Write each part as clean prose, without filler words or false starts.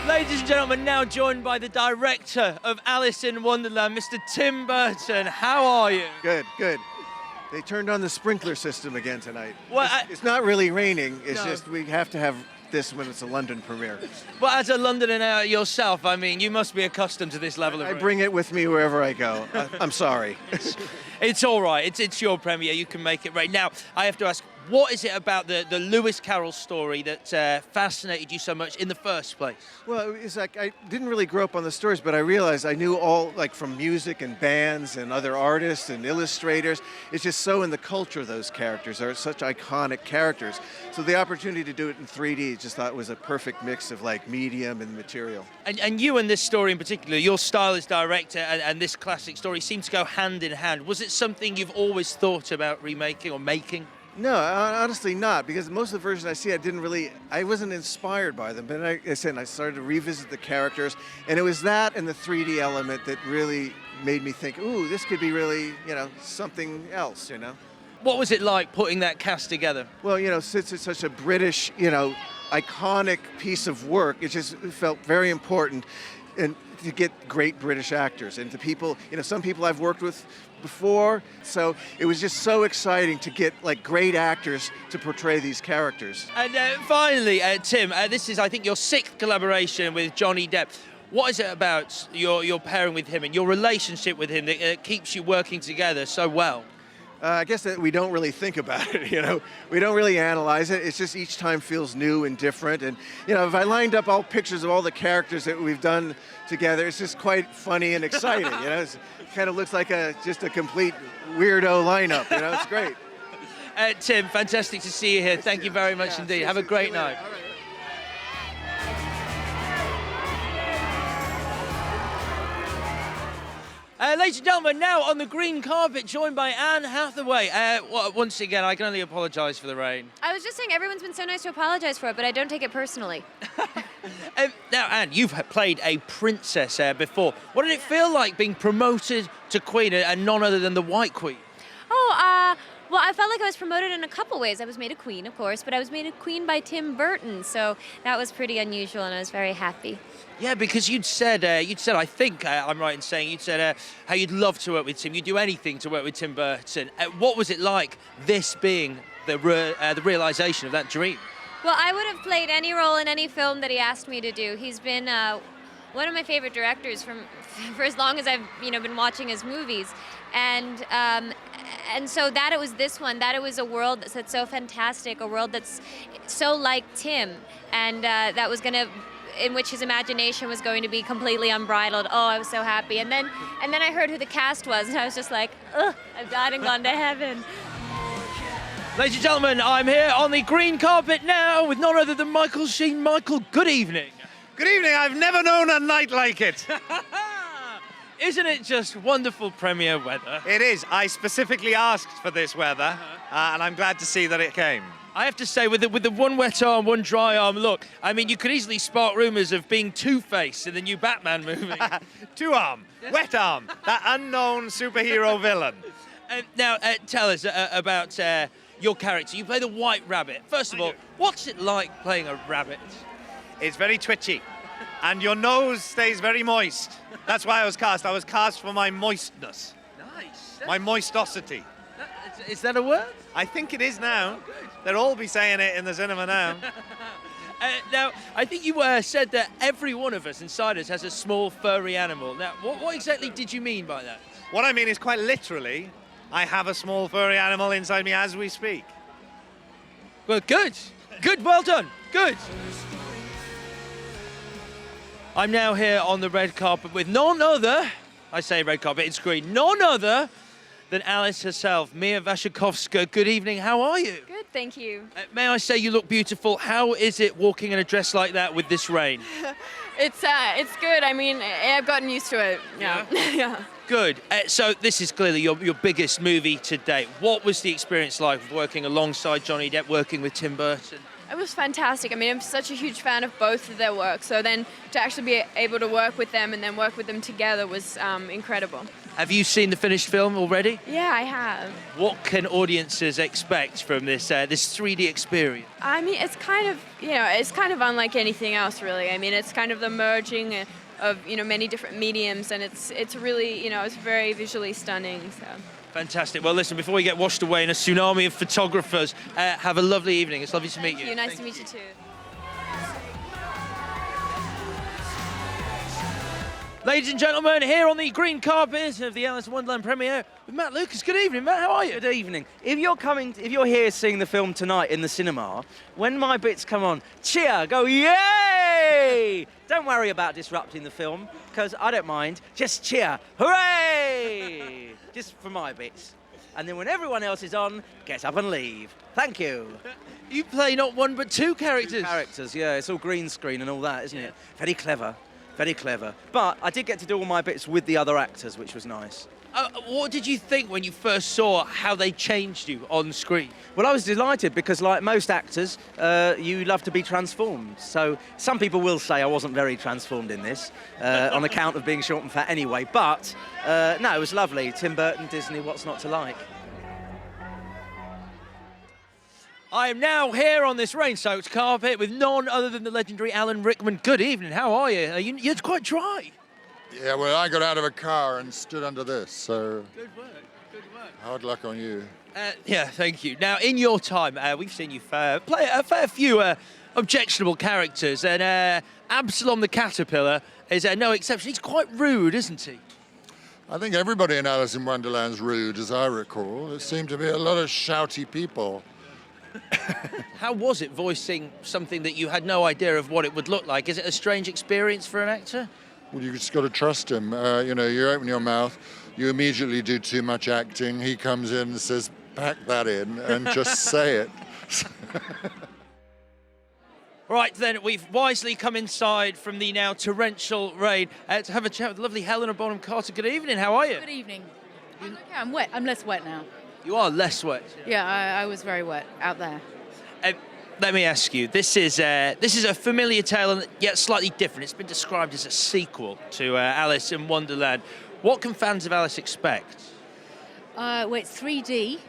Ladies and gentlemen, now joined by the director of Alice in Wonderland, Mr. Tim Burton. How are you? Good, good. They turned on the sprinkler system again tonight. Well, it's not really raining, it's No. just we have to have this when it's a London premiere. Well, as a Londoner yourself, I mean, you must be accustomed to this level of I rain. bring it with me wherever I go. I'm sorry. It's all right. It's your premiere. You can make it rain. Now, I have to ask, what is it about the Lewis Carroll story that fascinated you so much in the first place? Well, it's like I didn't really grow up on the stories, but I realized I knew all, like from music and bands and other artists and illustrators. It's just so in the culture of those characters. They're such iconic characters. So the opportunity to do it in 3D, just thought was a perfect mix of like medium and material. And you and this story in particular, your style as director and this classic story seem to go hand in hand. Was it something you've always thought about remaking or making? No, honestly not, because most of the versions I see, I wasn't inspired by them. But I started to revisit the characters, and it was that and the 3D element that really made me think, ooh, this could be really, something else, What was it like putting that cast together? Well, since it's such a British, iconic piece of work, it just felt very important and to get great British actors and to people, some people I've worked with before, so it was just so exciting to get like great actors to portray these characters. And finally, Tim, this is, I think, your 6th collaboration with Johnny Depp. What is it about your pairing with him and your relationship with him that keeps you working together so well? I guess that we don't really think about it, We don't really analyze it. It's just each time feels new and different. And, if I lined up all pictures of all the characters that we've done together, it's just quite funny and exciting, It kind of looks like just a complete weirdo lineup, It's great. Tim, fantastic to see you here. Thank you very much indeed. Have a great night. All right. Ladies and gentlemen, now on the green carpet, joined by Anne Hathaway. Once again, I can only apologise for the rain. I was just saying, everyone's been so nice to apologize for it, but I don't take it personally. Now, Anne, you've played a princess before. What did it feel like being promoted to Queen and none other than the White Queen? Well, I felt like I was promoted in a couple ways. I was made a queen, of course, but I was made a queen by Tim Burton, so that was pretty unusual, and I was very happy. Yeah, because you'd said, I think I'm right in saying, you'd said how you'd love to work with Tim. You'd do anything to work with Tim Burton. What was it like, this being the realisation of that dream? Well, I would have played any role in any film that he asked me to do. He's been one of my favorite directors for as long as I've been watching his movies, and so that it was this one, that it was a world that's so fantastic, a world that's so like Tim, and that was in which his imagination was going to be completely unbridled. Oh, I was so happy. And then I heard who the cast was, and I was just like, ugh, I've died and gone to heaven. Ladies and gentlemen, I'm here on the green carpet now with none other than Michael Sheen. Michael, good evening. Good evening. I've never known a night like it. Isn't it just wonderful premiere weather? It is. I specifically asked for this weather, and I'm glad to see that it came. I have to say, with the one wet arm, one dry arm look, I mean, you could easily spark rumours of being Two-Face in the new Batman movie. Two-arm, wet arm, that unknown superhero villain. Now, tell us about your character. You play the White Rabbit. First of all, what's it like playing a rabbit? It's very twitchy, and your nose stays very moist. That's why I was cast. I was cast for my moistness. Nice. My moistosity. Is that a word? I think it is now. They'll all be saying it in the cinema now. Now, I think you said that every one of us inside us has a small furry animal. Now, what exactly did you mean by that? What I mean is quite literally, I have a small furry animal inside me as we speak. Well, good. Good, well done. Good. I'm now here on the red carpet with none other, I say red carpet, it's green, none other than Alice herself, Mia Wasikowska. Good evening, how are you? Good, thank you. May I say you look beautiful. How is it walking in a dress like that with this rain? It's good. I mean, I've gotten used to it. Yeah. Yeah. Good. So this is clearly your biggest movie to date. What was the experience like of working alongside Johnny Depp, working with Tim Burton? It was fantastic. I mean, I'm such a huge fan of both of their work. So then to actually be able to work with them and then work with them together was incredible. Have you seen the finished film already? Yeah, I have. What can audiences expect from this 3D experience? I mean, it's kind of unlike anything else, really. I mean, it's kind of the merging of many different mediums, and it's really it's very visually stunning. So. Fantastic. Well, listen, before we get washed away in a tsunami of photographers, have a lovely evening. It's lovely to meet you. Nice to meet you too. Ladies and gentlemen, here on the green carpet of the Alice in Wonderland premiere with Matt Lucas. Good evening, Matt. How are you? Good evening. If you're here seeing the film tonight in the cinema, when my bits come on, cheer, go yay! Don't worry about disrupting the film, because I don't mind. Just cheer, hooray! Just for my bits. And then when everyone else is on, get up and leave. Thank you. You play not one but two characters. Two characters, yeah. It's all green screen and all that, isn't it? Very clever. Very clever. But I did get to do all my bits with the other actors, which was nice. What did you think when you first saw how they changed you on screen? Well, I was delighted because, like most actors, you love to be transformed. So some people will say I wasn't very transformed in this, on account of being short and fat anyway. But, no, it was lovely. Tim Burton, Disney, what's not to like? I am now here on this rain-soaked carpet with none other than the legendary Alan Rickman. Good evening, how are you? You're quite dry. Yeah, well, I got out of a car and stood under this, so... Good work, good work. Hard luck on you. Yeah, thank you. Now, in your time, we've seen you play a fair few objectionable characters, and Absalom the Caterpillar is no exception. He's quite rude, isn't he? I think everybody in Alice in Wonderland's rude, as I recall. There seemed to be a lot of shouty people. How was it voicing something that you had no idea of what it would look like? Is it a strange experience for an actor? Well, you just got to trust him. You open your mouth, you immediately do too much acting. He comes in and says, pack that in and just say it. Right then, we've wisely come inside from the now torrential rain to have a chat with lovely Helena Bonham Carter. Good evening, how are you? Good evening. I'm okay, I'm wet. I'm less wet now. You are less wet. Yeah, I was very wet out there. Let me ask you, this is a familiar tale and yet slightly different. It's been described as a sequel to Alice in Wonderland. What can fans of Alice expect? Well, it's 3D,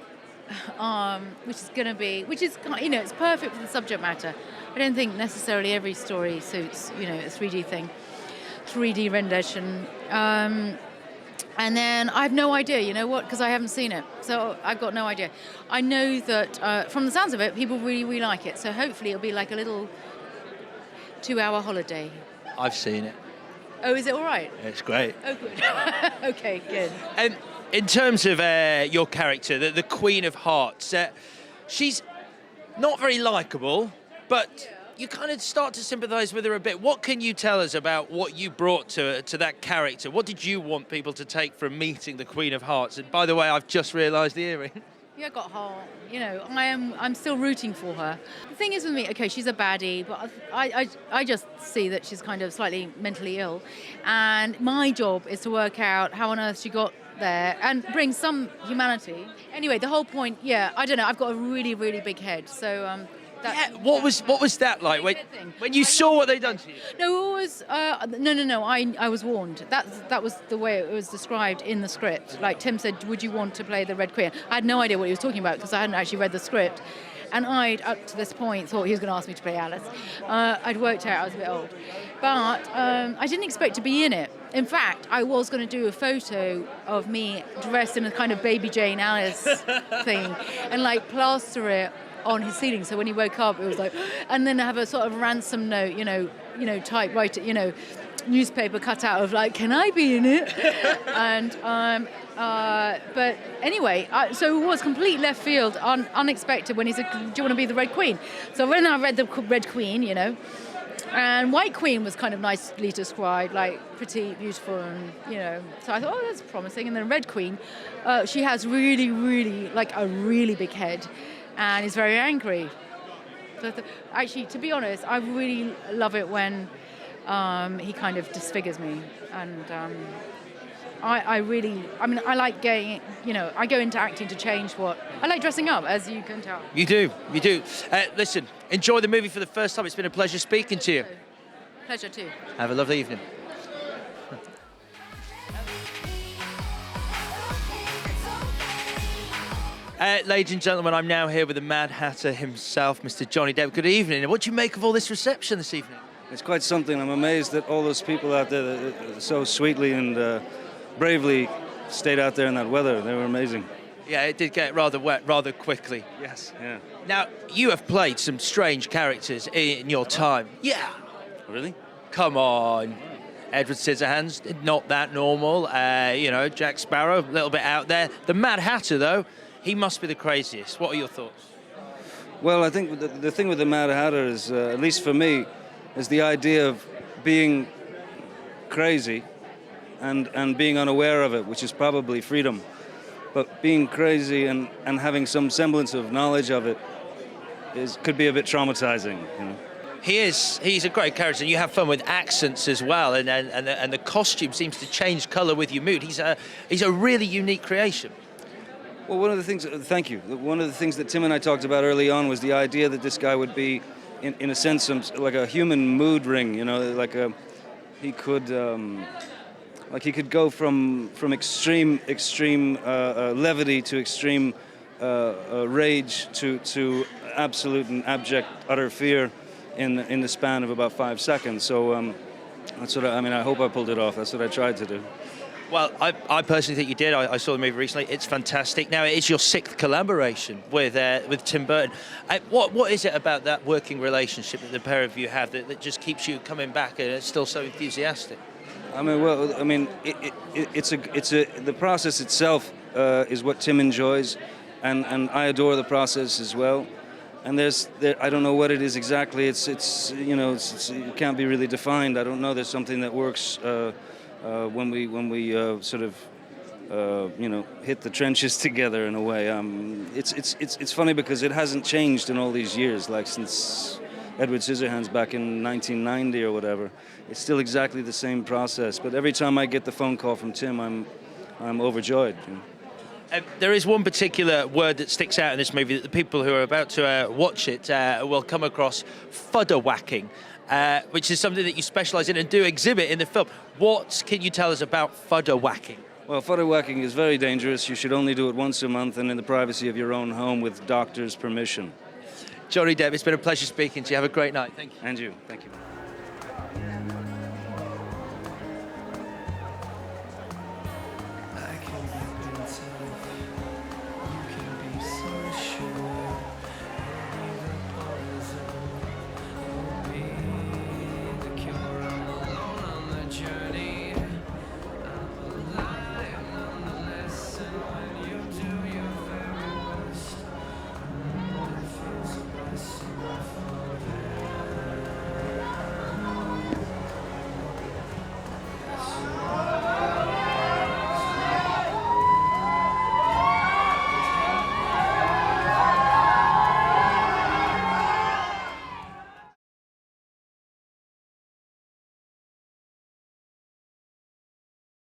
which is it's perfect for the subject matter. I don't think necessarily every story suits a 3D thing, 3D rendition. And then I have no idea, you know what, because I haven't seen it. So I've got no idea. I know that from the sounds of it, people really, really like it. So hopefully it'll be like a little 2-hour holiday. I've seen it. Oh, is it all right? It's great. Oh, good. Okay, good. And in terms of your character, the Queen of Hearts, she's not very likeable, but you kind of start to sympathise with her a bit. What can you tell us about what you brought to that character? What did you want people to take from meeting the Queen of Hearts? And by the way, I've just realised the earring. Yeah, got heart. You know, I'm still rooting for her. The thing is with me, okay, she's a baddie, but I just see that she's kind of slightly mentally ill, and my job is to work out how on earth she got there and bring some humanity. Anyway, the whole point, yeah, I don't know. I've got a really, really big head, so. What was that like when you saw what they'd done to you? No, it was no. I was warned. That was the way it was described in the script. Like Tim said, would you want to play the Red Queen? I had no idea what he was talking about because I hadn't actually read the script, and I'd up to this point thought he was going to ask me to play Alice. I'd worked out I was a bit old, but I didn't expect to be in it. In fact, I was going to do a photo of me dressed in a kind of Baby Jane Alice thing, and like plaster it on his ceiling, so when he woke up it was like, and then have a sort of ransom note, you know, typewriter, newspaper cut out of like, can I be in it? And but anyway, so it was complete left field, unexpected when he said, do you want to be the Red Queen? So when I read the Red Queen, and White Queen was kind of nicely described, like pretty, beautiful, and so I thought, oh, that's promising. And then Red Queen, she has really, really like a really big head, and is very angry. So actually, to be honest, I really love it when he kind of disfigures me, and I like getting, I go into acting to change what I like, dressing up, as you can tell. You do. Listen, enjoy the movie for the first time. It's been a pleasure speaking to you. Pleasure too. Have a lovely evening. Ladies and gentlemen, I'm now here with the Mad Hatter himself, Mr. Johnny Depp. Good evening. What do you make of all this reception this evening? It's quite something. I'm amazed that all those people out there that so sweetly and bravely stayed out there in that weather. They were amazing. Yeah, it did get rather wet rather quickly. Yes, yeah. Now, you have played some strange characters in your time. Yeah. Really? Come on. Edward Scissorhands, not that normal. Jack Sparrow, a little bit out there. The Mad Hatter, though, he must be the craziest. What are your thoughts? Well, I think the thing with the Mad Hatter is, at least for me, is the idea of being crazy and being unaware of it, which is probably freedom. But being crazy and having some semblance of knowledge of it could be a bit traumatizing, He's a great character, and you have fun with accents as well, and the costume seems to change colour with your mood. He's a really unique creation. Well, one of the things, thank you. One of the things that Tim and I talked about early on was the idea that this guy would be, in a sense, like a human mood ring. He could go from extreme levity to extreme rage to absolute and abject utter fear in the span of about 5 seconds. So that's what I hope I pulled it off. That's what I tried to do. Well, I personally think you did. I saw the movie recently. It's fantastic. Now, it is your 6th collaboration with Tim Burton. What is it about that working relationship that the pair of you have that just keeps you coming back and it's still so enthusiastic? The process itself is what Tim enjoys, and I adore the process as well. And I don't know what it is exactly. It can't be really defined. I don't know. There's something that works when we sort of hit the trenches together in a way. It's funny because it hasn't changed in all these years, like since Edward Scissorhands back in 1990 or whatever. It's still exactly the same process. But every time I get the phone call from Tim, I'm overjoyed. There is one particular word that sticks out in this movie that the people who are about to watch it will come across: fudder whacking, which is something that you specialise in and do exhibit in the film. What can you tell us about fudder whacking? Well, fudder whacking is very dangerous. You should only do it once a month and in the privacy of your own home with doctor's permission. Johnny Depp, it's been a pleasure speaking to you. Have a great night. Thank you. And you. Thank you.